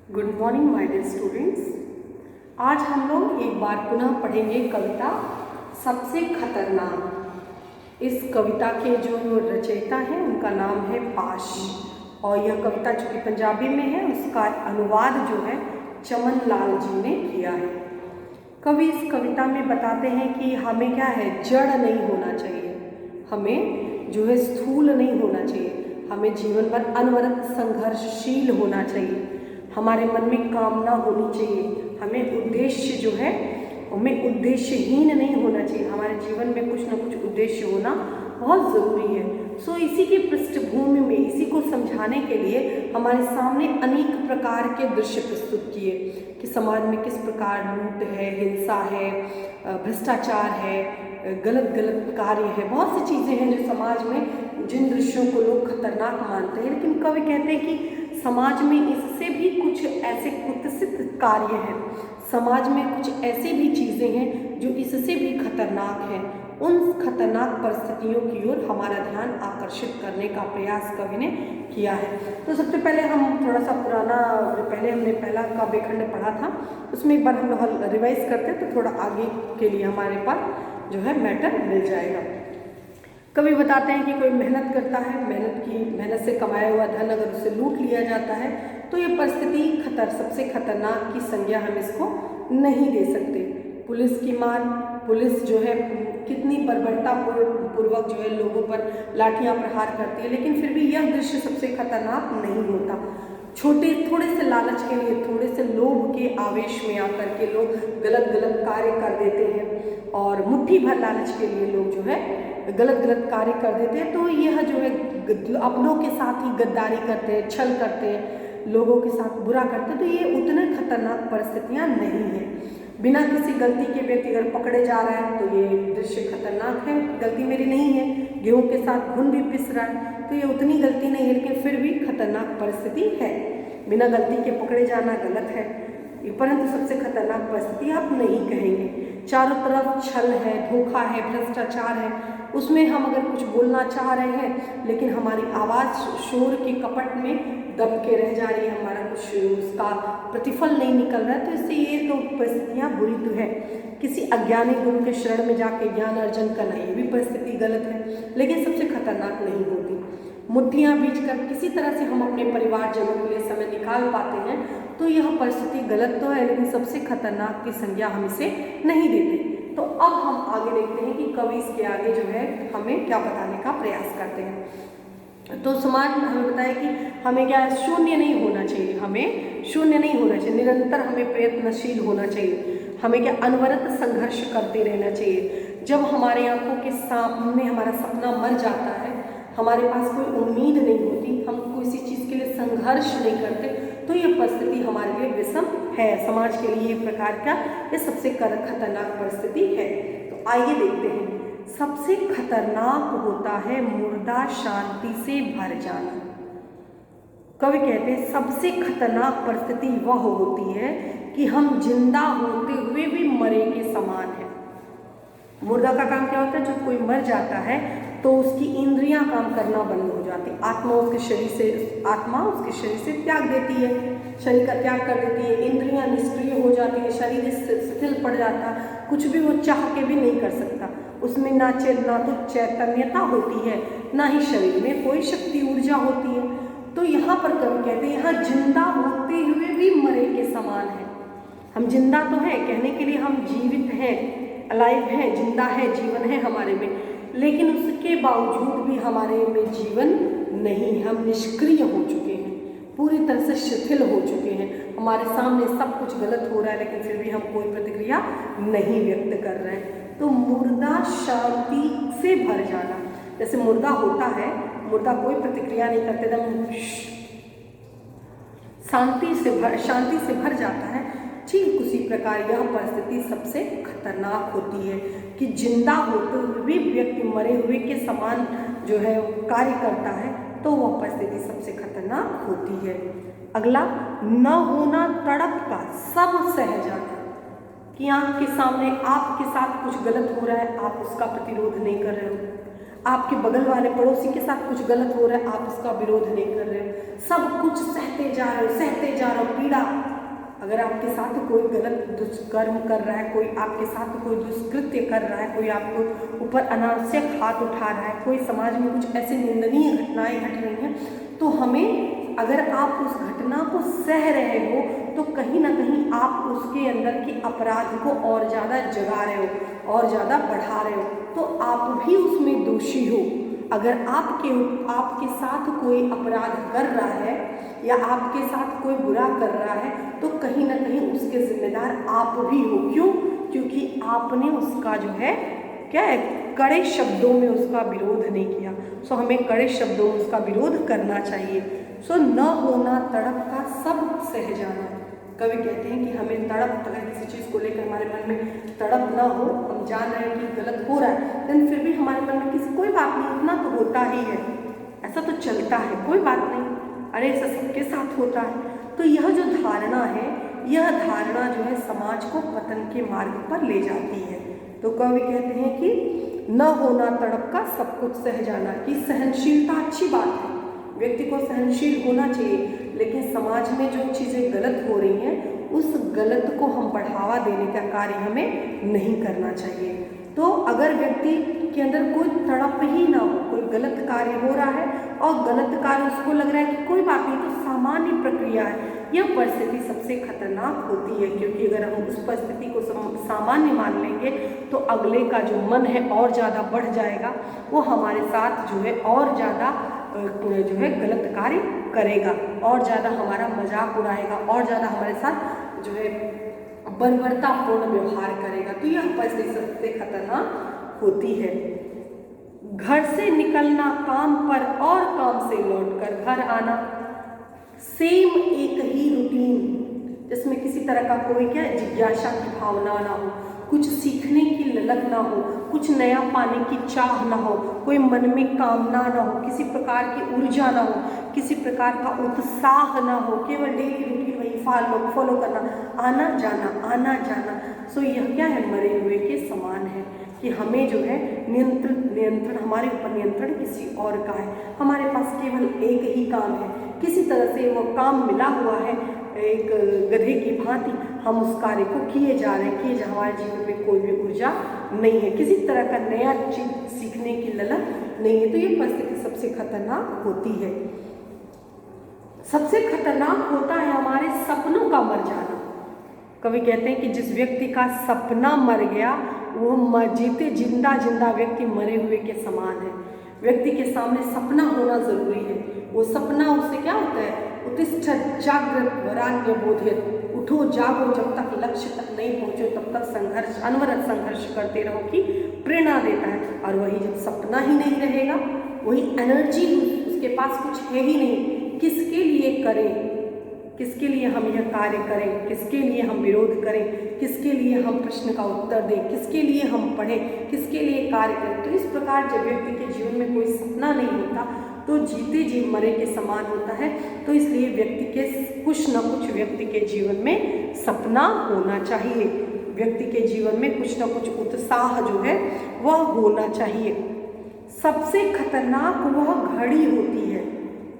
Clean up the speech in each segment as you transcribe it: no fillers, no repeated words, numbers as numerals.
Good morning my dear students. आज हम लोग एक बार पुनः पढ़ेंगे कविता सबसे खतरनाक। इस कविता के जो रचयिता हैं उनका नाम है पाश, और यह कविता चूँकि पंजाबी में है उसका अनुवाद जो है चमन लाल जी ने किया है। कवि इस कविता में बताते हैं कि हमें क्या है, जड़ नहीं होना चाहिए, हमें जो है स्थूल नहीं होना चाहिए, हमें जीवन भर अनवरत संघर्षशील होना चाहिए, हमारे मन में कामना होनी चाहिए, हमें उद्देश्य जो है हमें उद्देश्यहीन नहीं होना चाहिए, हमारे जीवन में कुछ ना कुछ उद्देश्य होना बहुत ज़रूरी है। सो इसी की पृष्ठभूमि में इसी को समझाने के लिए हमारे सामने अनेक प्रकार के दृश्य प्रस्तुत किए कि समाज में किस प्रकार लूट है, हिंसा है, भ्रष्टाचार है, गलत गलत कार्य है, बहुत सी चीज़ें हैं जो समाज में जिन दृश्यों को लोग खतरनाक मानते हैं। लेकिन कवि कहते हैं कि समाज में इससे भी कुछ ऐसे कुत्सित कार्य हैं, समाज में कुछ ऐसी भी चीज़ें हैं जो इससे भी खतरनाक हैं। उन खतरनाक परिस्थितियों की ओर हमारा ध्यान आकर्षित करने का प्रयास कवि ने किया है। तो सबसे पहले हम थोड़ा सा पुराना, पहले हमने पहला काव्य खंड पढ़ा था, उसमें एक बार हम लोग रिवाइज करते हैं तो थोड़ा आगे के लिए हमारे पास जो है मैटर मिल जाएगा। कवि बताते हैं कि कोई मेहनत करता है, मेहनत से कमाया हुआ धन अगर उससे लूट लिया जाता है तो ये परिस्थिति सबसे खतरनाक की संज्ञा हम इसको नहीं दे सकते। पुलिस की मार, पुलिस जो है कितनी बर्बरता पूर्वक जो है लोगों पर लाठियां प्रहार करती है, लेकिन फिर भी यह दृश्य सबसे खतरनाक नहीं होता। थोड़े से लालच के लिए, थोड़े से लोभ के आवेश में आकर के लोग गलत गलत कार्य कर देते हैं, और मुट्ठी भर लालच के लिए लोग जो है गलत गलत कार्य कर देते हैं। तो यह जो है अपनों के साथ ही गद्दारी करते हैं, छल करते हैं, लोगों के साथ बुरा करते हैं, तो ये उतने खतरनाक परिस्थितियाँ नहीं हैं। बिना किसी गलती के व्यक्ति अगर पकड़े जा रहा है तो ये दृश्य खतरनाक है। गलती मेरी नहीं है, गेहूं के साथ घुन भी पिस रहा है तो ये उतनी गलती नहीं है, लेकिन फिर भी खतरनाक परिस्थिति है। बिना गलती के पकड़े जाना गलत है, परंतु सबसे खतरनाक परिस्थिति आप नहीं कहेंगे। चारों तरफ छल है, धोखा है, भ्रष्टाचार है, उसमें हम अगर कुछ बोलना चाह रहे हैं लेकिन हमारी आवाज़ शोर के कपट में दब के रह जा रही है, हमारा कुछ उसका प्रतिफल नहीं निकल रहा है, तो इससे ये तो परिस्थितियाँ बुरी तो है। किसी अज्ञानी गुरु के शरण में जाके ज्ञान अर्जन करना, ये भी परिस्थिति गलत है, लेकिन सबसे खतरनाक नहीं होती। मुट्ठियाँ बीच कर किसी तरह से हम अपने परिवारजनों के लिए समय निकाल पाते हैं तो यह परिस्थिति गलत तो है, लेकिन सबसे खतरनाक की संज्ञा हम इसे नहीं देते। तो अब हम आगे देखते हैं कि कवि इसके आगे जो है हमें क्या बताने का प्रयास करते हैं। तो समाज में हमें बताया कि हमें क्या शून्य नहीं होना चाहिए, हमें शून्य नहीं होना चाहिए, निरंतर हमें प्रयत्नशील होना चाहिए, हमें क्या अनवरत संघर्ष करते रहना चाहिए। जब हमारे आंखों के सामने हमारा सपना मर जाता है, हमारे पास कोई उम्मीद नहीं होती, हम किसी चीज़ के लिए संघर्ष नहीं करते, तो ये परिस्थिति हमारे लिए विषम है। समाज के लिए ये प्रकार का ये सबसे खतरनाक परिस्थिति है। तो आइए देखते हैं। सबसे खतरनाक होता है मुर्दा शांति से भर जाना। कवि कहते हैं सबसे खतरनाक परिस्थिति वह होती है कि हम जिंदा होते हुए भी मरे के समान है। मुर्दा का काम क्या होता है, जब कोई मर जाता है तो उसकी इंद्रियां काम करना बंद हो जाती, आत्मा उसके शरीर से त्याग देती है, शरीर का त्याग कर देती है, इंद्रियां निष्क्रिय हो जाती है, शरीर शिथिल पड़ जाता, कुछ भी वो चाह के भी नहीं कर सकता, उसमें ना तो चैतन्यता होती है, ना ही शरीर में कोई शक्ति ऊर्जा होती है। तो यहाँ पर कवि कहते हैं यहाँ जिंदा होते हुए भी मरे के समान है। हम जिंदा तो हैं, कहने के लिए हम जीवित हैं, अलाइव हैं, जिंदा है, जीवन है हमारे में, लेकिन उसके बावजूद भी हमारे में जीवन नहीं है। हम निष्क्रिय हो चुके हैं, पूरी तरह से शिथिल हो चुके हैं, हमारे सामने सब कुछ गलत हो रहा है लेकिन फिर भी हम कोई प्रतिक्रिया नहीं व्यक्त कर रहे हैं। तो मुर्दा शांति से भर जाना, जैसे मुर्दा होता है, मुर्दा कोई प्रतिक्रिया नहीं करते, एकदम शांति से भर जाता है, ठीक उसी प्रकार यह परिस्थिति सबसे खतरनाक होती है कि जिंदा होते हुए भी व्यक्ति मरे हुए के समान जो है कार्य करता है, तो वह परिस्थिति सबसे खतरनाक होती है। अगला, न होना तड़प का सब सह जाना, कि आंख के सामने आपके साथ कुछ गलत हो रहा है, आप उसका प्रतिरोध नहीं कर रहे हो, आपके बगल वाले पड़ोसी के साथ कुछ गलत हो रहा है, आप उसका विरोध नहीं कर रहे हो, सब कुछ सहते जा रहे जा रहा हूँ, पीड़ा, अगर आपके साथ कोई गलत दुष्कर्म कर रहा है, कोई आपके साथ कोई दुष्कृत्य कर रहा है, कोई आपको ऊपर अनावश्यक हाथ उठा रहा है, कोई समाज में कुछ ऐसी निंदनीय घटनाएं घट रही हैं, तो हमें, अगर आप उस घटना को सह रहे हो तो कहीं ना कहीं आप उसके अंदर के अपराध को और ज़्यादा जगा रहे हो और ज़्यादा बढ़ा रहे हो, तो आप भी उसमें दोषी हो। अगर आपके साथ कोई अपराध कर रहा है या आपके साथ कोई बुरा कर रहा है तो कहीं ना कहीं उसके जिम्मेदार आप भी हो। क्यों? क्योंकि आपने उसका जो है क्या है, कड़े शब्दों में उसका विरोध नहीं किया। सो हमें कड़े शब्दों में उसका विरोध करना चाहिए। सो न होना तड़प का सब सह जाना। कवि कहते हैं कि हमें तड़प, अगर किसी चीज़ को लेकर हमारे मन में तड़प ना हो, हम जान रहे हैं कि गलत हो रहा है, लेकिन फिर भी हमारे मन में किसी कोई बात नहीं, इतना तो होता ही है, ऐसा तो चलता है, कोई बात नहीं, अरे ऐसा सबके साथ होता है। तो यह जो धारणा है, यह धारणा जो है समाज को पतन के मार्ग पर ले जाती है। तो कवि कहते हैं कि न होना तड़प का सब कुछ सह जाना, कि सहनशीलता अच्छी बात है, व्यक्ति को सहनशील होना चाहिए, लेकिन समाज में जो चीज़ें गलत हो रही हैं उस गलत को हम बढ़ावा देने का कार्य हमें नहीं करना चाहिए। तो अगर व्यक्ति के अंदर कोई तड़प ही ना हो, कोई गलत कार्य हो रहा है और गलत कार्य उसको लग रहा है कि कोई बात नहीं, तो सामान्य प्रक्रिया है, यह परिस्थिति सबसे खतरनाक होती है। क्योंकि अगर हम उस परिस्थिति को सामान्य मान लेंगे तो अगले का जो मन है और ज़्यादा बढ़ जाएगा, वो हमारे साथ जो है और ज़्यादा जो है गलत कार्य करेगा, और ज़्यादा हमारा मजाक उड़ाएगा, और ज़्यादा हमारे साथ जो है बर्बरतापूर्ण व्यवहार करेगा। तो यह परिस्थिति सबसे खतरनाक होती है। घर से निकलना काम पर और काम से लौटकर घर आना, सेम एक ही रूटीन, जिसमें किसी तरह का कोई क्या जिज्ञासा की भावना ना हो, कुछ सीखने की ललक ना हो, कुछ नया पाने की चाह ना हो, कोई मन में कामना ना हो, किसी प्रकार की ऊर्जा ना हो, किसी प्रकार का उत्साह ना हो, केवल डेली रूटीन वही फॉलो करना, आना जाना। सो यह क्या है, मरे हुए के समान है कि हमें जो है नियंत्रण हमारे ऊपर नियंत्रण किसी और का है, हमारे पास केवल एक ही काम है, किसी तरह से वो काम मिला हुआ है, एक गधे की भांति हम उस कार्य को किए जा रहे हैं कि हमारे जीवन में कोई भी ऊर्जा नहीं है, किसी तरह का नया चीज सीखने की ललक नहीं है। तो ये परिस्थिति सबसे खतरनाक होती है। सबसे खतरनाक होता है हमारे सपनों का मर जाना। कवि कहते हैं कि जिस व्यक्ति का सपना मर गया वो जीते जिंदा व्यक्ति मरे हुए के समान है। व्यक्ति के सामने सपना होना जरूरी है। वो सपना उससे क्या होता है, उत्तिष्ठ जागृत वरान्य बोधित, उठो जागो, जब तक लक्ष्य तक नहीं पहुंचो तब तक अनवरत संघर्ष करते रहो की प्रेरणा देता है। और वही जब सपना ही नहीं रहेगा, वही एनर्जी उसके पास कुछ है ही नहीं, किसके लिए करें, किसके लिए हम यह कार्य करें, किसके लिए हम विरोध करें, किसके लिए हम प्रश्न का उत्तर दें, किसके लिए हम पढ़ें, किसके लिए कार्य करें। तो इस प्रकार जब व्यक्ति के जीवन में कोई सपना नहीं होता तो जीते जी मरे के समान होता है। तो इसलिए व्यक्ति के कुछ न कुछ व्यक्ति के जीवन में सपना होना चाहिए, व्यक्ति के जीवन में कुछ न कुछ उत्साह जो है वह होना चाहिए। सबसे खतरनाक वह घड़ी होती है।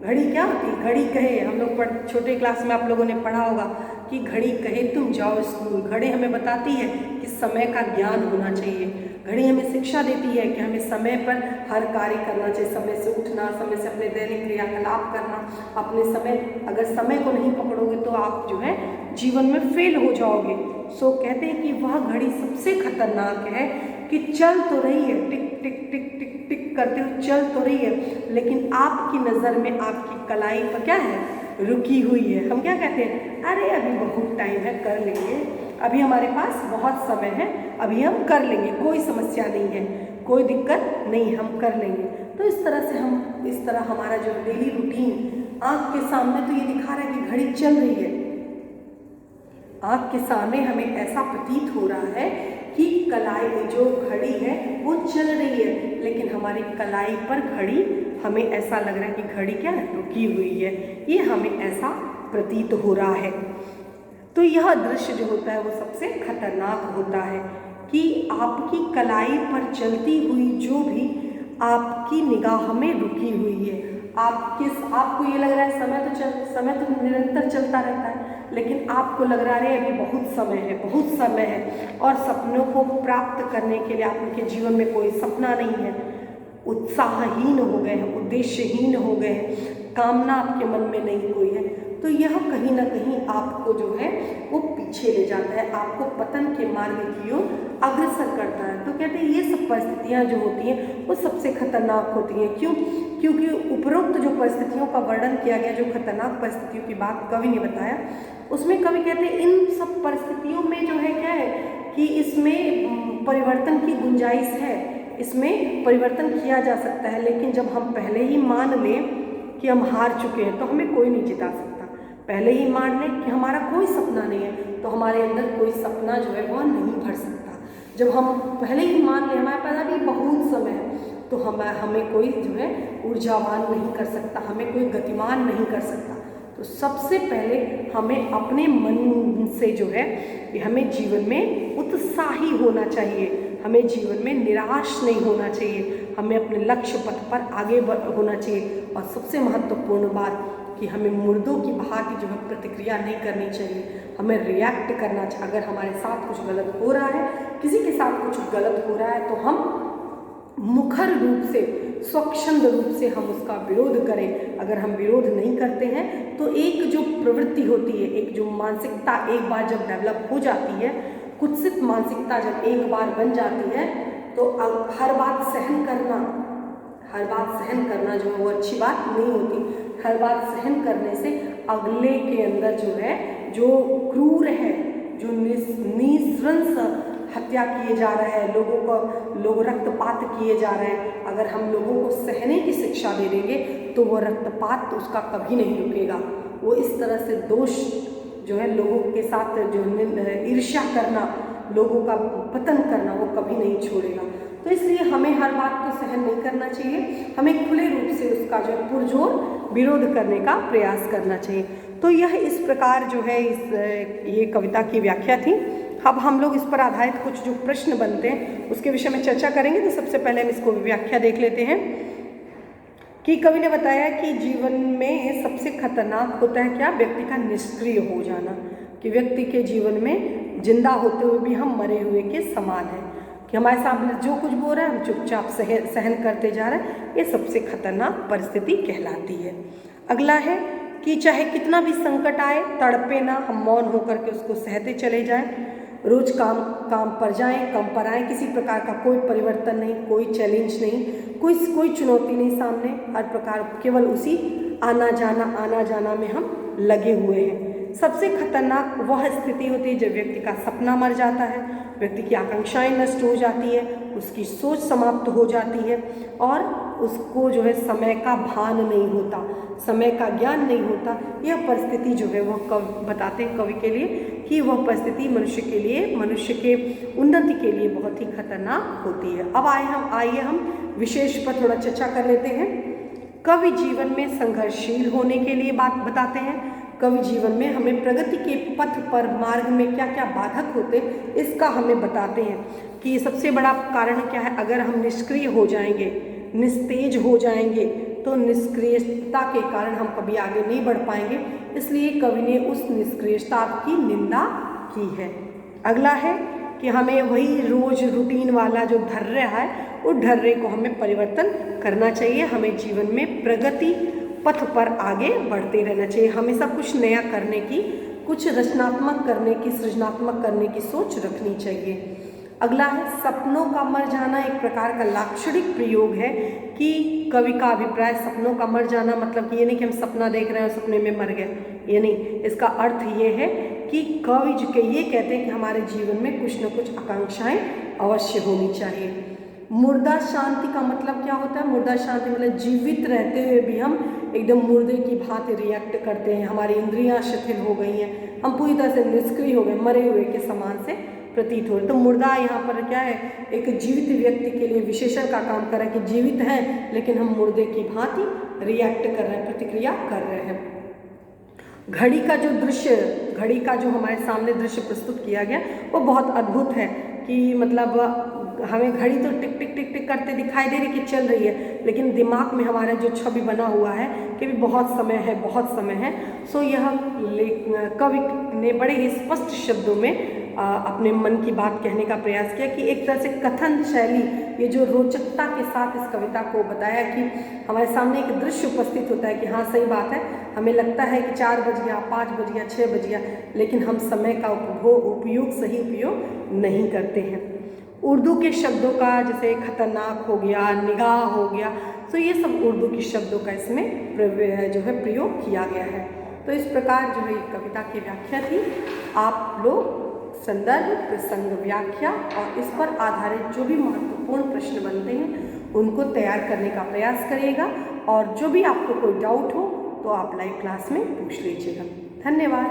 घड़ी क्या होती है, घड़ी कहे, हम लोग छोटे क्लास में आप लोगों ने पढ़ा होगा कि घड़ी कहे तुम जाओ स्कूल। घड़ी हमें बताती है कि समय का ज्ञान होना चाहिए। घड़ी हमें शिक्षा देती है कि हमें समय पर हर कार्य करना चाहिए, समय से उठना, समय से अपने दैनिक क्रियाकलाप करना, अपने समय, अगर समय को नहीं पकड़ोगे तो आप जो है जीवन में फेल हो जाओगे। सो कहते हैं कि वह घड़ी सबसे खतरनाक है कि चल तो रही है, टिक टिक टिक टिक टिक करते हुए चल तो रही है, लेकिन आपकी नज़र में आपकी कलाई पर क्या है, रुकी हुई है। हम क्या कहते हैं, अरे अभी बहुत टाइम है, कर लेंगे, अभी हमारे पास बहुत समय है, अभी हम कर लेंगे, कोई समस्या नहीं है, कोई दिक्कत नहीं, हम कर लेंगे। तो इस तरह हमारा जो डेली रूटीन आँख के सामने तो ये दिखा रहा है कि घड़ी चल रही है, आँख के सामने हमें ऐसा प्रतीत हो रहा है कि कलाई जो घड़ी है वो चल रही है, लेकिन हमारी कलाई पर घड़ी, हमें ऐसा लग रहा है कि घड़ी क्या है, रुकी हुई है, ये हमें ऐसा प्रतीत हो रहा है। तो यह दृश्य जो होता है वो सबसे खतरनाक होता है कि आपकी कलाई पर चलती हुई जो भी आपकी निगाह में रुकी हुई है, आपको ये लग रहा है समय तो निरंतर चलता रहता है, लेकिन आपको लग रहा है अभी बहुत समय है और सपनों को प्राप्त करने के लिए आपके जीवन में कोई सपना नहीं है, उत्साहहीन हो गए हैं, उद्देश्यहीन हो गए हैं, कामना आपके मन में नहीं कोई है, तो यह कहीं ना कहीं आपको जो है वो पीछे ले जाता है, आपको पतन के मार्ग की ओर अग्रसर करता है। तो कहते हैं ये सब परिस्थितियाँ जो होती हैं वो सबसे खतरनाक होती हैं। क्यों? क्योंकि उपरोक्त जो परिस्थितियों का वर्णन किया गया, जो खतरनाक परिस्थितियों की बात कवि ने बताया, उसमें कवि कहते हैं इन सब परिस्थितियों में जो है क्या है कि इसमें परिवर्तन की गुंजाइश है, इसमें परिवर्तन किया जा सकता है, लेकिन जब हम पहले ही मान लें कि हम हार चुके हैं तो हमें कोई नहीं जिता सकता। पहले ही मान लें कि हमारा कोई सपना नहीं है तो हमारे अंदर कोई सपना जो है वह नहीं भर सकता। जब हम पहले ही मान लें हमारे पास अभी बहुत समय है तो हमें कोई जो है ऊर्जावान नहीं कर सकता, हमें कोई गतिमान नहीं कर सकता। तो सबसे पहले हमें अपने मन से जो है हमें जीवन में उत्साही होना चाहिए, हमें जीवन में निराश नहीं होना चाहिए, हमें अपने लक्ष्य पथ पर आगे होना चाहिए। और सबसे महत्वपूर्ण बात कि हमें मुर्दों की भांति जो है प्रतिक्रिया नहीं करनी चाहिए, हमें रिएक्ट करना चाहिए। अगर हमारे साथ कुछ गलत हो रहा है, किसी के साथ कुछ गलत हो रहा है, तो हम मुखर रूप से, स्वच्छंद रूप से हम उसका विरोध करें। अगर हम विरोध नहीं करते हैं तो एक जो प्रवृत्ति होती है, एक जो मानसिकता एक बार जब डेवलप हो जाती है, कुत्सित मानसिकता जब एक बार बन जाती है, तो हर बात सहन करना जो है वो अच्छी बात नहीं होती। हर बात सहन करने से अगले के अंदर जो है, जो क्रूर है, जो निःसृंस हत्या किए जा रहे हैं, लोग रक्तपात किए जा रहे हैं, अगर हम लोगों को सहने की शिक्षा दे देंगे तो वो रक्तपात उसका कभी नहीं रुकेगा। वो इस तरह से दोष जो है लोगों के साथ जो ईर्ष्या करना, लोगों का पतन करना, वो कभी नहीं छोड़ेगा। तो इसलिए हमें हर बात को सहन नहीं करना चाहिए, हमें खुले रूप से उसका जो है पुरजोर विरोध करने का प्रयास करना चाहिए। तो यह इस प्रकार जो है ये कविता की व्याख्या थी। अब हम लोग इस पर आधारित कुछ जो प्रश्न बनते हैं उसके विषय में चर्चा करेंगे। तो सबसे पहले हम इसको व्याख्या देख लेते हैं कि कवि ने बताया कि जीवन में सबसे खतरनाक होता है क्या? व्यक्ति का निष्क्रिय हो जाना, कि व्यक्ति के जीवन में जिंदा होते हुए भी हम मरे हुए के समान हैं, कि हमारे सामने जो कुछ बोल रहा है हम चुपचाप सहन करते जा रहे हैं। ये सबसे खतरनाक परिस्थिति कहलाती है। अगला है कि चाहे कितना भी संकट आए तड़पे ना, हम मौन होकर के उसको सहते चले जाएं, रोज काम पर जाएं, कम पर आएँ, किसी प्रकार का कोई परिवर्तन नहीं, कोई चैलेंज नहीं, कोई चुनौती नहीं सामने, हर प्रकार केवल उसी आना जाना में हम लगे हुए हैं। सबसे खतरनाक वह स्थिति होती है जब व्यक्ति का सपना मर जाता है, व्यक्ति की आकांक्षाएं नष्ट हो जाती है, उसकी सोच समाप्त हो जाती है और उसको जो है समय का भान नहीं होता, समय का ज्ञान नहीं होता। यह परिस्थिति जो है वह बताते हैं कवि के लिए कि वह परिस्थिति मनुष्य के उन्नति के लिए बहुत ही खतरनाक होती है। अब आइए हम विशेष पर थोड़ा चर्चा कर लेते हैं। कवि जीवन में संघर्षशील होने के लिए बात बताते हैं। कवि जीवन में हमें प्रगति के पथ पर, मार्ग में क्या क्या बाधक होते इसका हमें बताते हैं कि सबसे बड़ा कारण क्या है। अगर हम निष्क्रिय हो जाएंगे, निस्तेज हो जाएंगे तो निष्क्रियता के कारण हम कभी आगे नहीं बढ़ पाएंगे, इसलिए कवि ने उस निष्क्रियता की निंदा की है। अगला है कि हमें वही रोज रूटीन वाला जो धर्य है उस धर्य को हमें परिवर्तन करना चाहिए। हमें जीवन में प्रगति पथ पर आगे बढ़ते रहना चाहिए, हमेशा कुछ नया करने की, कुछ रचनात्मक करने की, सृजनात्मक करने की सोच रखनी चाहिए। अगला है सपनों का मर जाना, एक प्रकार का लाक्षणिक प्रयोग है कि कवि का अभिप्राय सपनों का मर जाना मतलब कि ये नहीं कि हम सपना देख रहे हैं और सपने में मर गए, ये नहीं। इसका अर्थ ये है कि कवि जो ये कहते हैं कि हमारे जीवन में कुछ न कुछ आकांक्षाएं अवश्य होनी चाहिए। मुर्दा शांति का मतलब क्या होता है? मुर्दा शांति मतलब जीवित रहते हुए भी हम एकदम मुर्दे की भांति रिएक्ट करते हैं, हमारी इंद्रियां शिथिल हो गई हैं, हम पूरी तरह से निष्क्रिय हो गए, मरे हुए के समान से प्रतीत हो रहे। तो मुर्दा यहाँ पर क्या है? एक जीवित व्यक्ति के लिए विशेषण का काम कर रहा है कि जीवित हैं लेकिन हम मुर्दे की भांति रिएक्ट कर रहे हैं, प्रतिक्रिया कर रहे हैं। घड़ी का जो दृश्य, घड़ी का जो हमारे सामने दृश्य प्रस्तुत किया गया वो बहुत अद्भुत है कि मतलब हमें घड़ी तो टिक टिक टिक टिक टिक करते दिखाई दे रही कि चल रही है, लेकिन दिमाग में हमारा जो छवि बना हुआ है कि भी बहुत समय है, बहुत समय है। सो यह कवि ने बड़े ही स्पष्ट शब्दों में अपने मन की बात कहने का प्रयास किया कि एक तरह से कथन शैली, ये जो रोचकता के साथ इस कविता को बताया कि हमारे सामने एक दृश्य उपस्थित होता है कि हाँ सही बात है, हमें लगता है कि 4 बज गया, 5 बज गया, 6 बज गया, लेकिन हम समय का सही उपयोग नहीं करते हैं। उर्दू के शब्दों का जैसे खतरनाक हो गया, निगाह हो गया, तो ये सब उर्दू के शब्दों का इसमें जो है प्रयोग किया गया है। तो इस प्रकार जो है कविता की व्याख्या थी। आप लोग संदर्भ, प्रसंग, व्याख्या और इस पर आधारित जो भी महत्वपूर्ण प्रश्न बनते हैं उनको तैयार करने का प्रयास करिएगा, और जो भी आपको कोई डाउट हो तो आप लाइव क्लास में पूछ लीजिएगा। धन्यवाद।